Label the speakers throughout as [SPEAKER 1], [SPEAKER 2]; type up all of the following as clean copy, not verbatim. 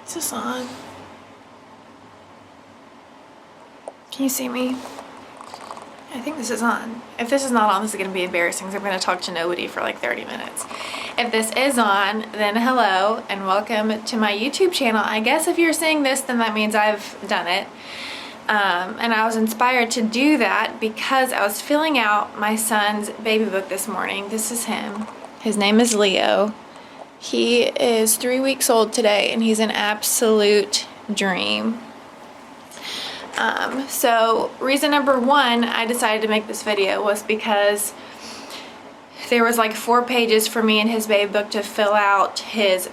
[SPEAKER 1] Is this on? Can you see me? I think this is on. If this is not on, this is going to be embarrassing because I'm going to talk to nobody for like 30 minutes. If this is on, then hello and welcome to my YouTube channel. I guess if you're seeing this, then that means I've done it. And I was inspired to do that because I was filling out my son's baby book this morning. This is him. His name is Leo. He is 3 weeks old today and he's an absolute dream. So reason number one I decided to make this video was because there was like 4 pages for me in his baby book to fill out his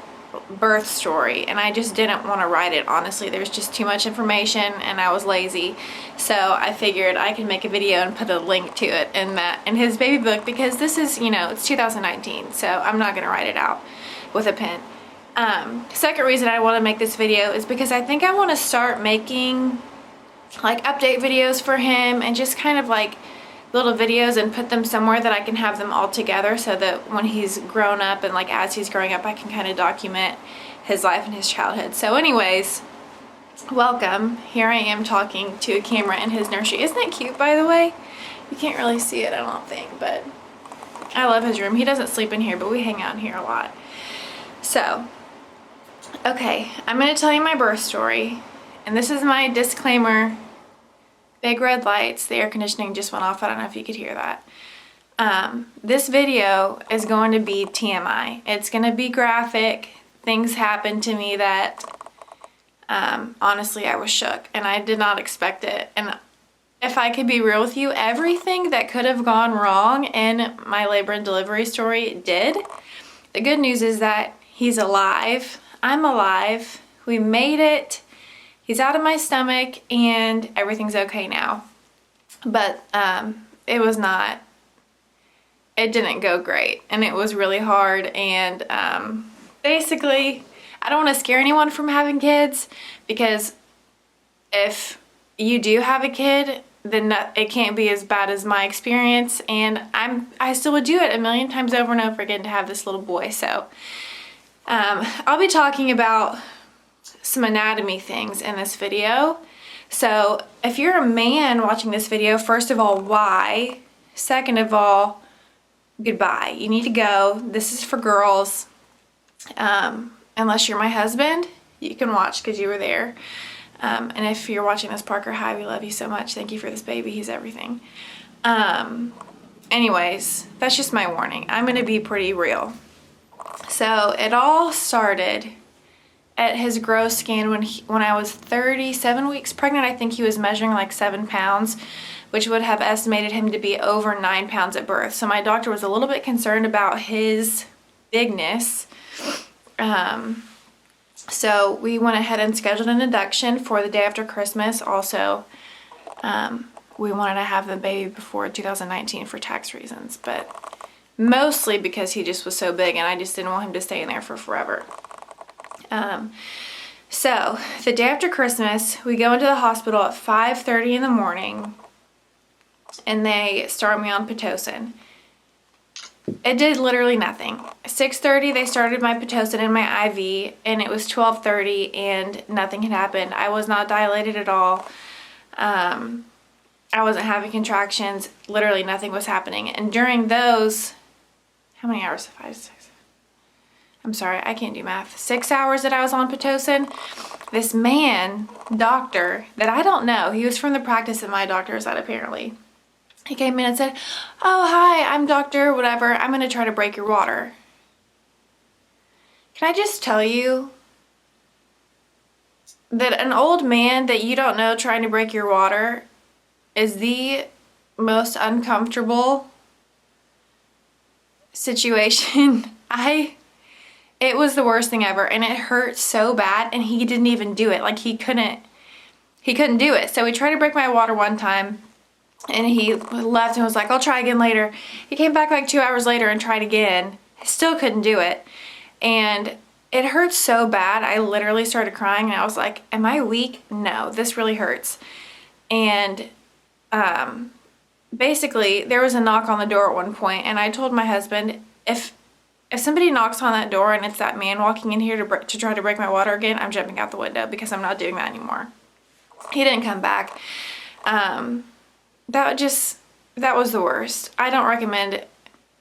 [SPEAKER 1] birth story, and I just didn't want to write it. Honestly, there's just too much information and I was lazy, so I figured I could make a video and put a link to it in his baby book, because this is, you know, it's 2019, so I'm not gonna write it out with a pen. Second reason I want to make this video is because I think I want to start making like update videos for him and just kind of like little videos and put them somewhere that I can have them all together, so that when he's grown up and like as he's growing up I can kind of document his life and his childhood. So anyways, welcome. Here I am talking to a camera in his nursery. Isn't it cute, by the way? You can't really see it, I don't think, but I love his room. He doesn't sleep in here, but we hang out in here a lot. So, okay, I'm going to tell you my birth story, and this is my disclaimer. Big red lights, the air conditioning just went off. I don't know if you could hear that. This video is going to be TMI. It's going to be graphic. Things happened to me that, honestly, I was shook, and I did not expect it. And if I could be real with you, everything that could have gone wrong in my labor and delivery story did. The good news is that he's alive. I'm alive. We made it. He's out of my stomach and everything's okay now. But it didn't go great, and it was really hard. And basically, I don't want to scare anyone from having kids, because if you do have a kid, then it can't be as bad as my experience, and I still would do it a million times over and over again to have this little boy. So I'll be talking about some anatomy things in this video. So if you're a man watching this video, first of all, why? Second of all, goodbye. You need to go. This is for girls. Unless you're my husband, you can watch because you were there. And if you're watching this, Parker, hi, we love you so much. Thank you for this baby. He's everything. Anyways, that's just my warning. I'm going to be pretty real. So it all started at his growth scan when I was 37 weeks pregnant. I think he was measuring like 7 pounds, which would have estimated him to be over 9 pounds at birth. So my doctor was a little bit concerned about his bigness. So we went ahead and scheduled an induction for the day after Christmas. Also, we wanted to have the baby before 2019 for tax reasons, but mostly because he just was so big and I just didn't want him to stay in there for forever. So the day after Christmas, we go into the hospital at 5:30 in the morning and they start me on Pitocin. It did literally nothing. 6:30 they started my Pitocin in my IV, and it was 12:30 and nothing had happened. I was not dilated at all. I wasn't having contractions. Literally nothing was happening. And during those, how many hours? 5, 6. I'm sorry, I can't do math. 6 hours that I was on Pitocin, this man, doctor, that I don't know, he was from the practice that my doctor is at apparently. He came in and said, "Oh, hi, I'm doctor, whatever. I'm going to try to break your water." Can I just tell you that an old man that you don't know trying to break your water is the most uncomfortable situation. It was the worst thing ever, and it hurt so bad, and he didn't even do it. Like he couldn't do it. So we tried to break my water one time, and he left and was like, "I'll try again later." He came back like 2 hours later and tried again. He still couldn't do it. And it hurt so bad, I literally started crying, and I was like, am I weak? No, this really hurts. And basically, there was a knock on the door at one point, and I told my husband, if if somebody knocks on that door and it's that man walking in here to try to break my water again, I'm jumping out the window because I'm not doing that anymore. He didn't come back. That was the worst. I don't recommend it.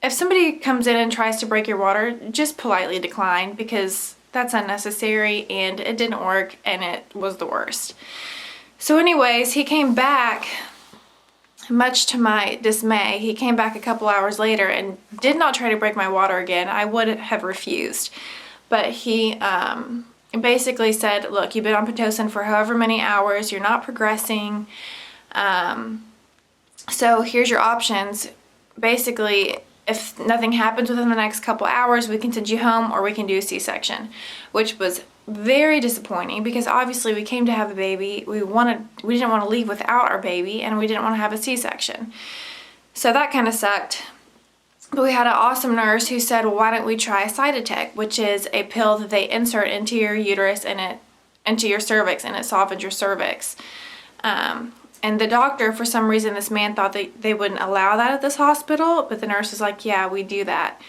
[SPEAKER 1] If somebody comes in and tries to break your water, just politely decline, because that's unnecessary and it didn't work and it was the worst. So anyways, he came back, much to my dismay. He came back a couple hours later and did not try to break my water again. I would have refused. But he basically said, look, you've been on Pitocin for however many hours, you're not progressing. So here's your options. Basically, if nothing happens within the next couple hours, we can send you home or we can do a C-section, which was very disappointing because obviously we came to have a baby. We didn't want to leave without our baby, and we didn't want to have a C-section. So that kind of sucked. But we had an awesome nurse who said, well, why don't we try Cytotec, which is a pill that they insert into your uterus and into your cervix, and it softens your cervix. And the doctor, for some reason, this man thought that they wouldn't allow that at this hospital, but the nurse was like, yeah, we do that.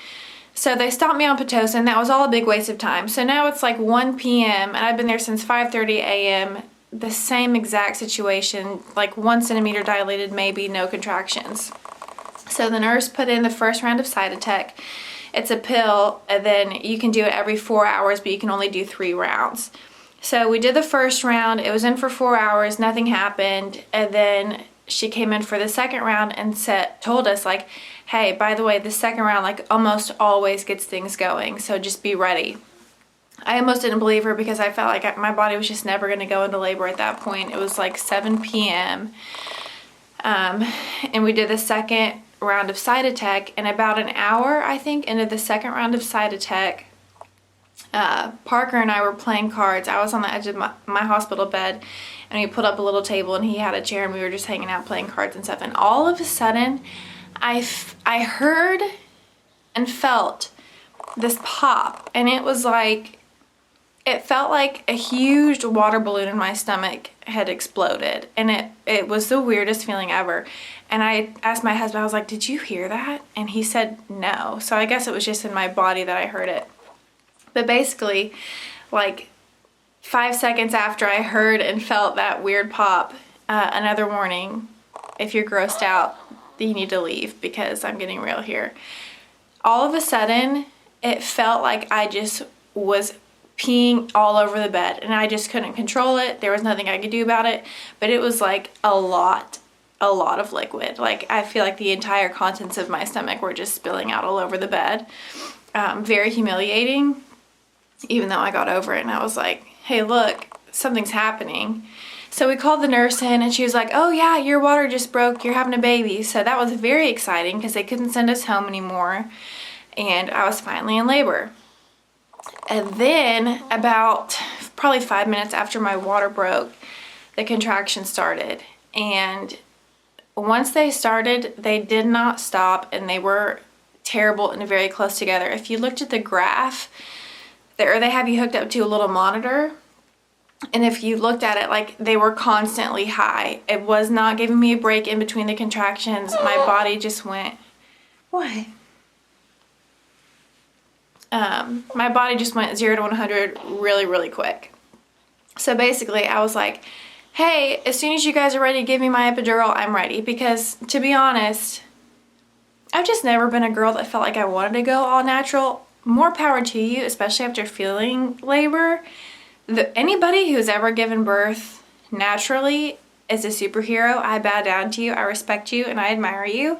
[SPEAKER 1] So they stopped me on Pitocin. That was all a big waste of time. So now it's like 1 p.m. and I've been there since 5:30 a.m. The same exact situation, like 1 centimeter dilated, maybe no contractions. So the nurse put in the first round of Cytotec. It's a pill, and then you can do it every 4 hours, but you can only do 3 rounds. So we did the first round. It was in for 4 hours. Nothing happened. And then she came in for the second round and told us, like, hey, by the way, the second round, like, almost always gets things going. So just be ready. I almost didn't believe her because I felt like my body was just never going to go into labor at that point. It was like 7 p.m. And we did the second round of Cytotec, and about an hour, I think, into the second round of Cytotec, Parker and I were playing cards. I was on the edge of my hospital bed, and we put up a little table, and he had a chair, and we were just hanging out playing cards and stuff. And all of a sudden, I heard and felt this pop, and it was like, it felt like a huge water balloon in my stomach had exploded, and it was the weirdest feeling ever. And I asked my husband, I was like, did you hear that? And he said no. So I guess it was just in my body that I heard it. But basically, like 5 seconds after I heard and felt that weird pop, another warning: if you're grossed out, you need to leave, because I'm getting real here. All of a sudden, it felt like I just was peeing all over the bed, and I just couldn't control it. There was nothing I could do about it, but it was like a lot of liquid. Like, I feel like the entire contents of my stomach were just spilling out all over the bed. Very humiliating, even though I got over it and I was like, hey, look, something's happening. So we called the nurse in, and she was like, oh yeah, your water just broke, you're having a baby. So that was very exciting because they couldn't send us home anymore, and I was finally in labor. And then about probably 5 minutes after my water broke, the contractions started. And once they started, they did not stop, and they were terrible and very close together. If you looked at the graph, they have you hooked up to a little monitor, and if you looked at it, like, they were constantly high. It was not giving me a break in between the contractions. My body just went, what? My body just went 0 to 100 really, really quick. So basically, I was like, hey, as soon as you guys are ready to give me my epidural, I'm ready. Because, to be honest, I've just never been a girl that felt like I wanted to go all natural. More power to you, especially after feeling labor. Anybody who's ever given birth naturally is a superhero. I bow down to you, I respect you, and I admire you.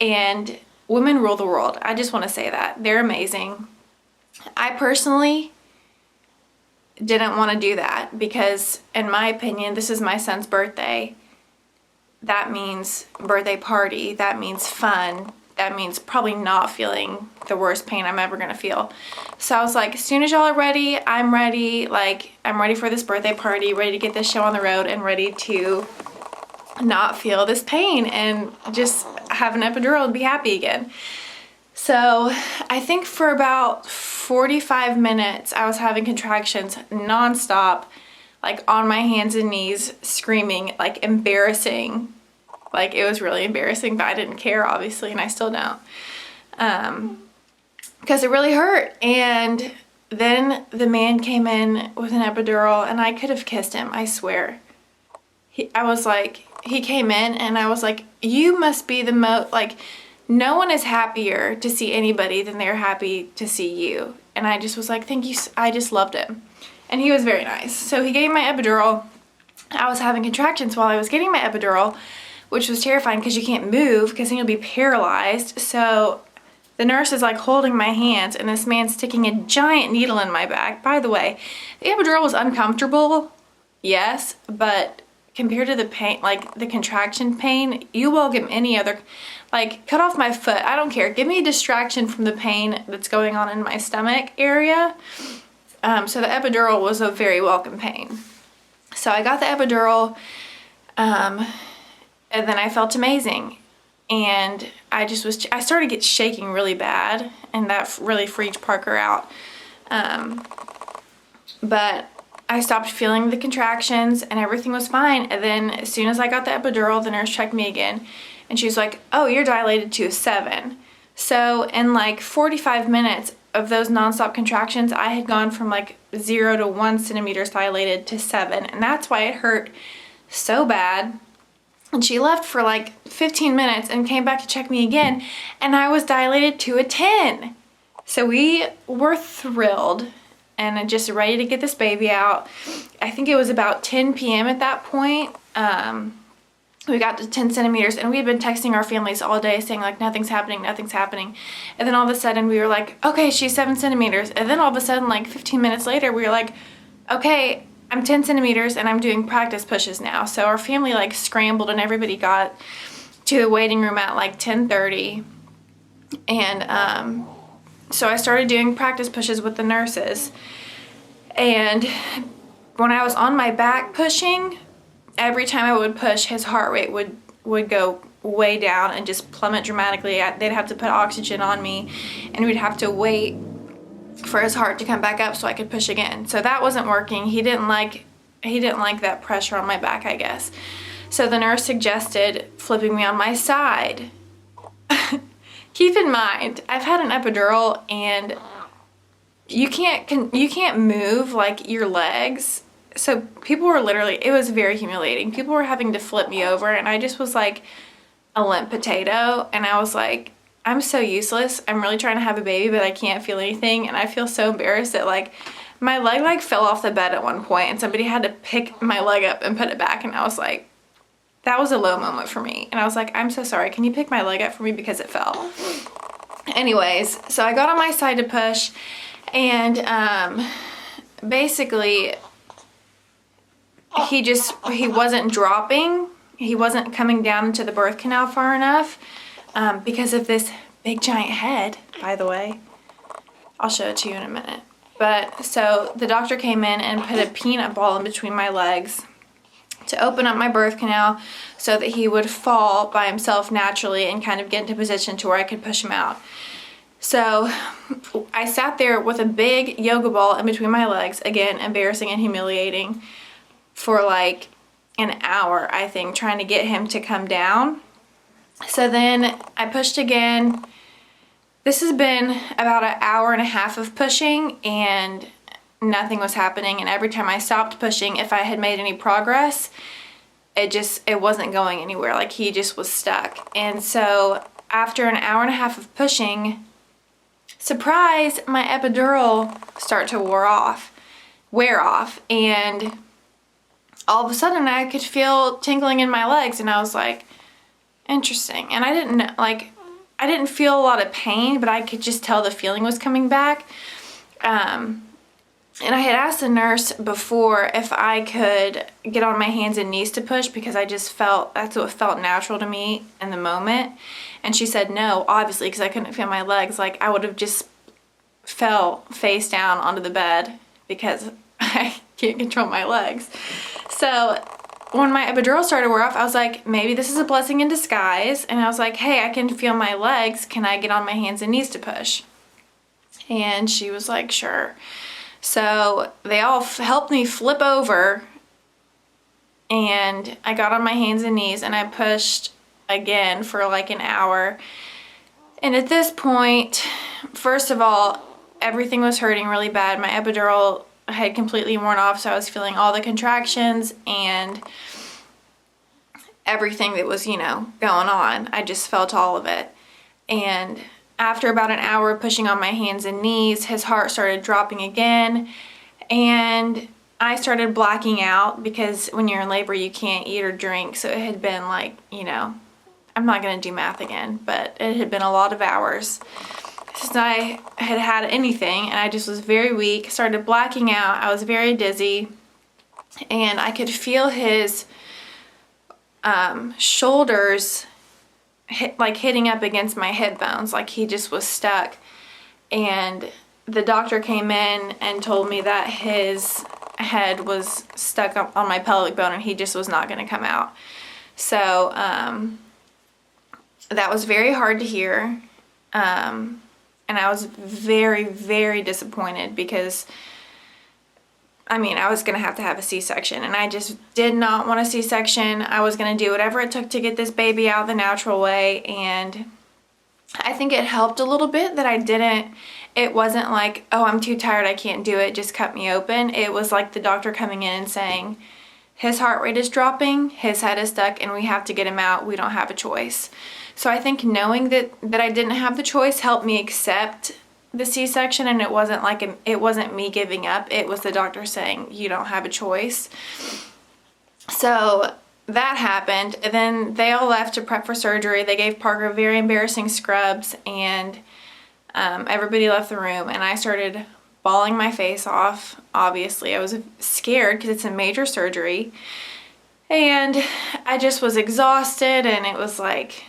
[SPEAKER 1] And women rule the world. I just want to say that. They're amazing. I personally didn't want to do that because, in my opinion, this is my son's birthday. That means birthday party. That means fun. That means probably not feeling the worst pain I'm ever going to feel. So I was like, as soon as y'all are ready, I'm ready. Like, I'm ready for this birthday party, ready to get this show on the road, and ready to not feel this pain and just have an epidural and be happy again. So I think for about 45 minutes I was having contractions nonstop, like on my hands and knees, screaming, like embarrassing. Like, it was really embarrassing, but I didn't care, obviously, and I still don't. because it really hurt. And then the man came in with an epidural, and I could have kissed him, I swear. He came in, and I was like, you must be the most, like, no one is happier to see anybody than they're happy to see you. And I just was like, thank you. I just loved him. And he was very nice. So he gave me my epidural. I was having contractions while I was getting my epidural, which was terrifying because you can't move because then you'll be paralyzed. So the nurse is like holding my hands, and this man's sticking a giant needle in my back. By the way, the epidural was uncomfortable, yes, but compared to the pain, like the contraction pain, you welcome any other, like cut off my foot, I don't care. Give me a distraction from the pain that's going on in my stomach area. So the epidural was a very welcome pain. So I got the epidural, and then I felt amazing. And I started to get shaking really bad, and that really freaked Parker out. But I stopped feeling the contractions and everything was fine. And then as soon as I got the epidural, the nurse checked me again, and she was like, oh, you're dilated to a 7. So in like 45 minutes of those nonstop contractions, I had gone from like 0 to 1 centimeters dilated to 7. And that's why it hurt so bad. And she left for like 15 minutes and came back to check me again, and I was dilated to a 10. So we were thrilled and just ready to get this baby out. I think it was about 10 p.m. at that point. We got to 10 centimeters, and we had been texting our families all day saying like, nothing's happening, nothing's happening. And then all of a sudden we were like, okay, she's 7 centimeters. And then all of a sudden, like 15 minutes later, we were like, okay, I'm 10 centimeters and I'm doing practice pushes now. So our family like scrambled, and everybody got to the waiting room at like 10:30. And so I started doing practice pushes with the nurses. And when I was on my back pushing, every time I would push, his heart rate would go way down and just plummet dramatically. They'd have to put oxygen on me, and we'd have to wait for his heart to come back up so I could push again. So that wasn't working. He didn't like that pressure on my back, I guess. So the nurse suggested flipping me on my side. Keep in mind, I've had an epidural, and you can't move like your legs. So people were literally, it was very humiliating. People were having to flip me over, and I just was like a limp potato, and I was like, I'm so useless. I'm really trying to have a baby, but I can't feel anything. And I feel so embarrassed that like my leg like fell off the bed at one point, and somebody had to pick my leg up and put it back. And I was like, that was a low moment for me. And I was like, I'm so sorry. Can you pick my leg up for me because it fell? Anyways, so I got on my side to push, and basically he wasn't dropping. He wasn't coming down into the birth canal far enough. Because of this big giant head, by the way. I'll show it to you in a minute. But so the doctor came in and put a peanut ball in between my legs to open up my birth canal so that he would fall by himself naturally and kind of get into position to where I could push him out. So I sat there with a big yoga ball in between my legs, again, embarrassing and humiliating, for like an hour, I think, trying to get him to come down. So then I pushed again. This has been about an hour and a half of pushing, and nothing was happening. And every time I stopped pushing, if I had made any progress, it wasn't going anywhere. Like he just was stuck. And so after an hour and a half of pushing, surprise, my epidural started to wear off. And all of a sudden I could feel tingling in my legs, and I was like, interesting. And I didn't feel a lot of pain, but I could just tell the feeling was coming back. And I had asked the nurse before if I could get on my hands and knees to push, because I just felt, that's what felt natural to me in the moment. And she said no, obviously, because I couldn't feel my legs. Like I would have just fell face down onto the bed because I can't control my legs. So when my epidural started to wear off, I was like, maybe this is a blessing in disguise. And I was like, hey, I can feel my legs. Can I get on my hands and knees to push? And she was like, sure. So they all helped me flip over, and I got on my hands and knees, and I pushed again for like an hour. And at this point, first of all, everything was hurting really bad. My epidural had completely worn off, so I was feeling all the contractions and everything that was, going on. I just felt all of it. And after about an hour of pushing on my hands and knees, his heart started dropping again, and I started blacking out because when you're in labor, you can't eat or drink. So it had been like, I'm not going to do math again, but it had been a lot of hours since I had had anything, and I just was very weak, started blacking out. I was very dizzy, and I could feel his shoulders hitting up against my hip bones, like he just was stuck. And the doctor came in and told me that his head was stuck on my pelvic bone and he just was not going to come out. So that was very hard to hear, and I was very, very disappointed because I was going to have a C-section, and I just did not want a C-section. I was going to do whatever it took to get this baby out the natural way, and I think it helped a little bit that it wasn't like, oh, I'm too tired, I can't do it, just cut me open. It was like the doctor coming in and saying, his heart rate is dropping, his head is stuck, and we have to get him out. We don't have a choice. So I think knowing that I didn't have the choice helped me accept the C-section, and it wasn't me giving up. It was the doctor saying, you don't have a choice. So that happened, and then they all left to prep for surgery. They gave Parker very embarrassing scrubs, and everybody left the room, and I started bawling my face off. Obviously, I was scared because it's a major surgery, and I just was exhausted, and it was like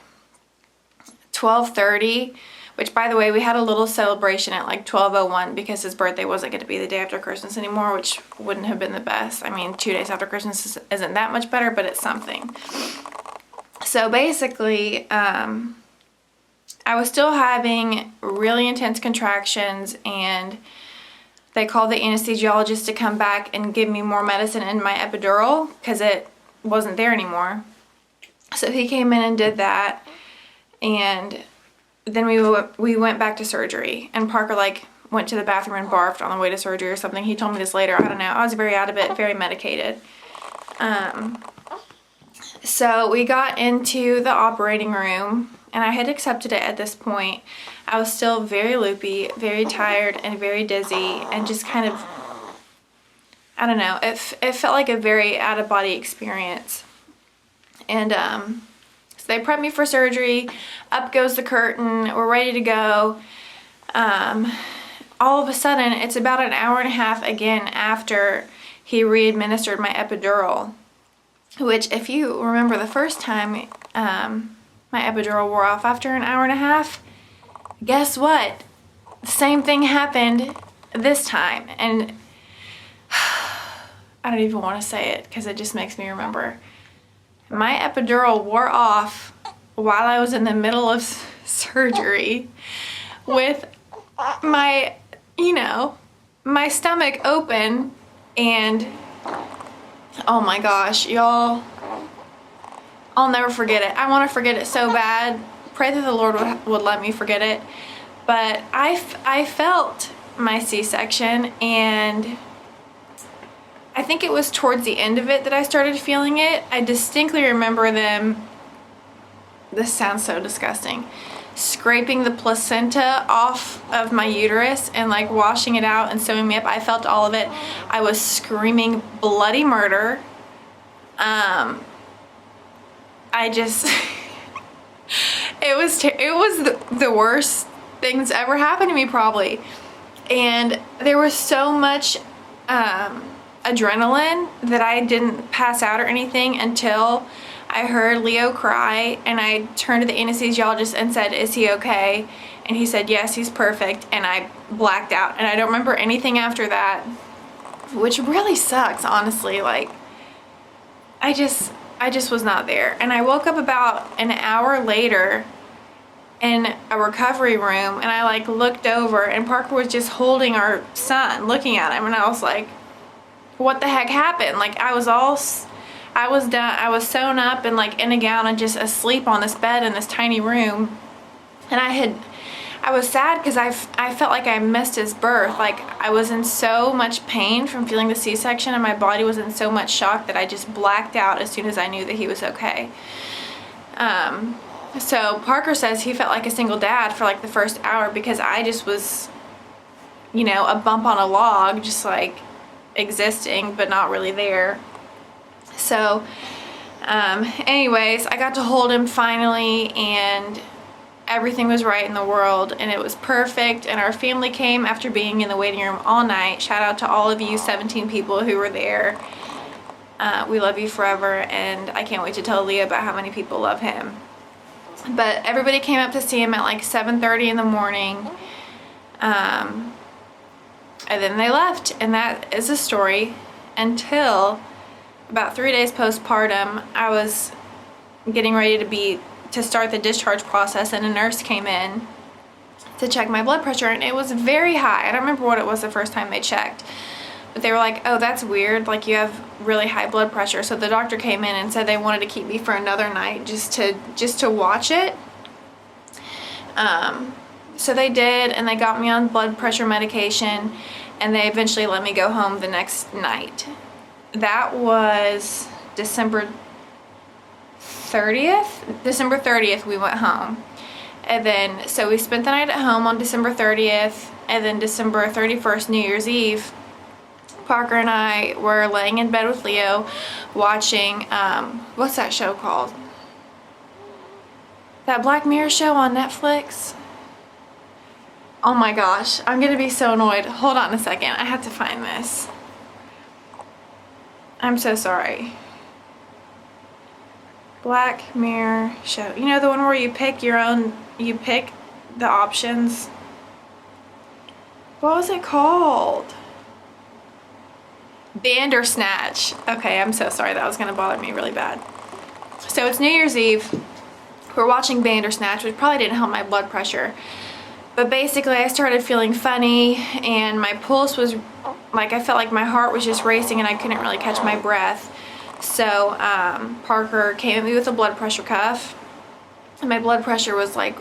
[SPEAKER 1] 12:30, which, by the way, we had a little celebration at like 12:01 because his birthday wasn't going to be the day after Christmas anymore, which wouldn't have been the best. 2 days after Christmas isn't that much better, but it's something. So basically, I was still having really intense contractions, and they called the anesthesiologist to come back and give me more medicine in my epidural because it wasn't there anymore. So he came in and did that, and then we went back to surgery, and Parker went to the bathroom and barfed on the way to surgery or something. He told me this later. I don't know. I was very out of it, very medicated. So we got into the operating room, and I had accepted it at this point. I was still very loopy, very tired, and very dizzy, and just kind of, I don't know, it felt like a very out-of-body experience. And so they prepped me for surgery. Up goes the curtain. We're ready to go. All of a sudden, it's about an hour and a half again after he re-administered my epidural, which, if you remember the first time my epidural wore off after an hour and a half, guess what? The same thing happened this time. And I don't even want to say it because it just makes me remember. My epidural wore off while I was in the middle of surgery with my, my stomach open, and oh my gosh, y'all, I'll never forget it. I want to forget it so bad. Pray that the Lord would let me forget it. But I felt my C-section, and I think it was towards the end of it that I started feeling it. I distinctly remember them, this sounds so disgusting, scraping the placenta off of my uterus and washing it out and sewing me up. I felt all of it. I was screaming bloody murder. I just it was the worst thing that's ever happened to me probably. And there was so much adrenaline that I didn't pass out or anything until I heard Leo cry, and I turned to the anesthesiologist and said, "Is he okay?" And he said, "Yes, he's perfect." And I blacked out, and I don't remember anything after that, which really sucks, honestly. I just was not there. And I woke up about an hour later in a recovery room, and I looked over, and Parker was just holding our son, looking at him, and I was like, what the heck happened? I was done. I was sewn up and in a gown and just asleep on this bed in this tiny room. And I was sad because I felt like I missed his birth. Like, I was in so much pain from feeling the C-section, and my body was in so much shock that I just blacked out as soon as I knew that he was okay. So Parker says he felt like a single dad for like the first hour because I just was, you know, a bump on a log, just like existing but not really there. So anyways, I got to hold him finally, and everything was right in the world, and it was perfect. And our family came after being in the waiting room all night. Shout out to all of you 17 people who were there. We love you forever, and I can't wait to tell Leah about how many people love him. But everybody came up to see him at like 7:30 in the morning, and then they left, and that is the story. Until about 3 days postpartum, I was getting ready to start the discharge process, and a nurse came in to check my blood pressure, and it was very high. I don't remember what it was the first time they checked, but they were like, oh, that's weird, like you have really high blood pressure. So the doctor came in and said they wanted to keep me for another night just to watch it. So they did, and they got me on blood pressure medication, and they eventually let me go home the next night. That was December 30th. December 30th we went home. And then, so we spent the night at home on December 30th, and then December 31st, New Year's Eve, Parker and I were laying in bed with Leo watching, what's that show called? That Black Mirror show on Netflix? Oh my gosh, I'm gonna be so annoyed. Hold on a second, I have to find this. I'm so sorry. Black Mirror show. You know, the one where you pick the options? What was it called? Bandersnatch. Okay, I'm so sorry. That was gonna bother me really bad. So it's New Year's Eve. We're watching Bandersnatch, which probably didn't help my blood pressure. But basically I started feeling funny, and my pulse was like, I felt like my heart was just racing and I couldn't really catch my breath. So Parker came at me with a blood pressure cuff, and my blood pressure was like,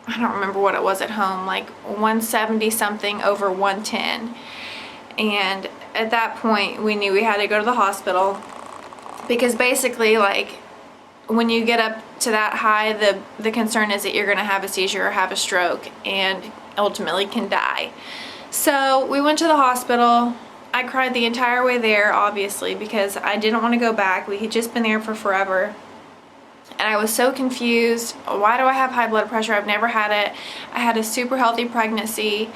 [SPEAKER 1] I don't remember what it was at home, like 170 something over 110. And at that point we knew we had to go to the hospital, because basically, like, when you get up to that high, the concern is that you're gonna have a seizure or have a stroke and ultimately can die. So we went to the hospital. I cried the entire way there, obviously, because I didn't want to go back. We had just been there for forever. And I was so confused. Why do I have high blood pressure? I've never had it. I had a super healthy pregnancy.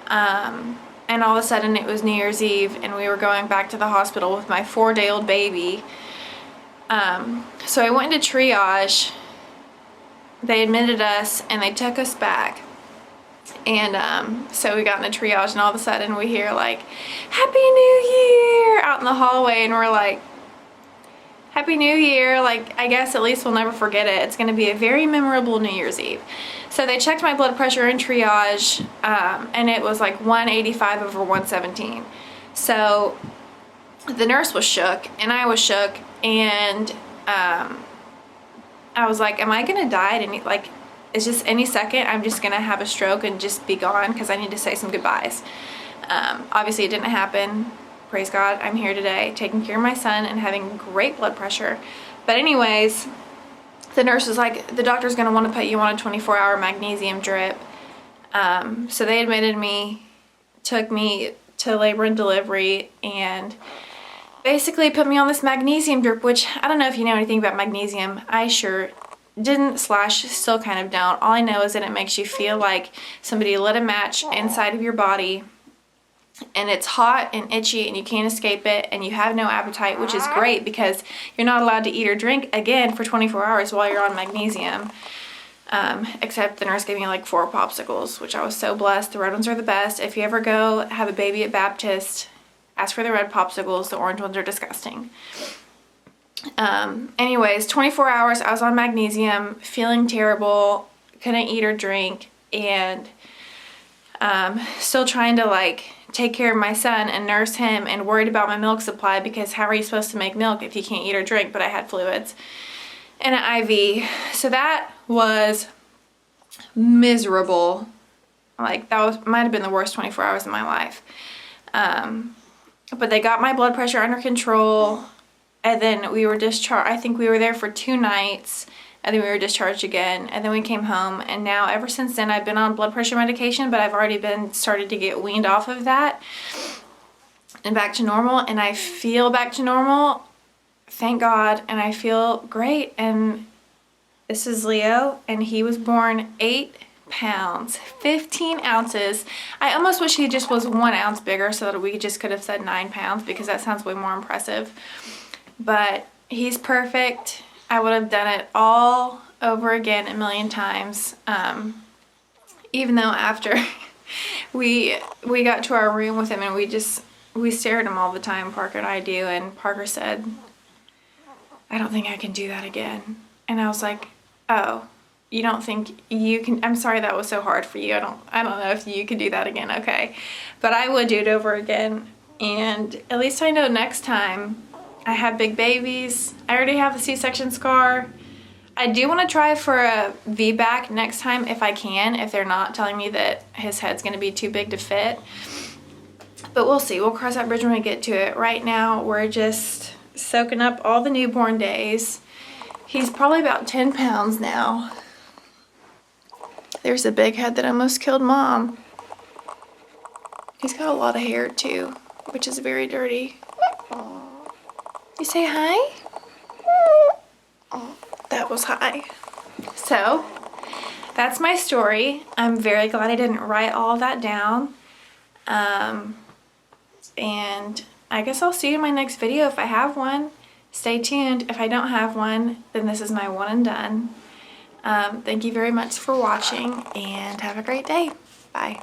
[SPEAKER 1] And all of a sudden it was New Year's Eve, and we were going back to the hospital with my 4-day-old baby. So I went into triage. They admitted us, and they took us back. And so we got into triage, and all of a sudden we hear like, Happy New Year, out in the hallway, and we're like, Happy New Year, like, I guess at least we'll never forget it. It's going to be a very memorable New Year's Eve. So they checked my blood pressure in triage, and it was like 185 over 117. So the nurse was shook, and I was shook, and I was like, am I going to die at any, like, it's just any second I'm just gonna have a stroke and just be gone because I need to say some goodbyes. Obviously it didn't happen. Praise God, I'm here today taking care of my son and having great blood pressure. But anyways, the nurse was like, the doctor's gonna want to put you on a 24-hour magnesium drip. So they admitted me, took me to labor and delivery, and basically put me on this magnesium drip, which I don't know if you know anything about magnesium. I sure didn't / still kind of don't. All I know is that it makes you feel like somebody lit a match inside of your body, and it's hot and itchy and you can't escape it, and you have no appetite, which is great because you're not allowed to eat or drink again for 24 hours while you're on magnesium. Except the nurse gave me like 4 popsicles, which I was so blessed. The red ones are the best. If you ever go have a baby at Baptist, ask for the red popsicles. The orange ones are disgusting. Anyways, 24 hours I was on magnesium, feeling terrible, couldn't eat or drink, and still trying to like take care of my son and nurse him, and worried about my milk supply, because how are you supposed to make milk if you can't eat or drink? But I had fluids and an IV. So that was miserable. Like, might have been the worst 24 hours of my life. But they got my blood pressure under control, and then we were discharged. I think we were there for 2 nights, and then we were discharged again, and then we came home, and now ever since then I've been on blood pressure medication, but I've already started to get weaned off of that and back to normal, and I feel back to normal, thank God, and I feel great. And this is Leo, and he was born 8 pounds, 15 ounces. I almost wish he just was 1 ounce bigger so that we just could have said 9 pounds, because that sounds way more impressive. But he's perfect. I would have done it all over again 1,000,000 times. Even though after we got to our room with him, and we stare at him all the time, Parker and I do, and Parker said, "I don't think I can do that again." And I was like, "Oh, you don't think you can? I'm sorry that was so hard for you. I don't know if you could do that again." Okay, but I would do it over again, and at least I know next time I have big babies. I already have a C-section scar. I do want to try for a VBAC next time if I can, if they're not telling me that his head's going to be too big to fit. But we'll see. We'll cross that bridge when we get to it. Right now, we're just soaking up all the newborn days. He's probably about 10 pounds now. There's a big head that almost killed Mom. He's got a lot of hair too, which is very dirty. You say hi? That was hi. So, that's my story. I'm very glad I didn't write all of that down. And I guess I'll see you in my next video if I have one. Stay tuned. If I don't have one, then this is my one and done. Thank you very much for watching, and have a great day. Bye.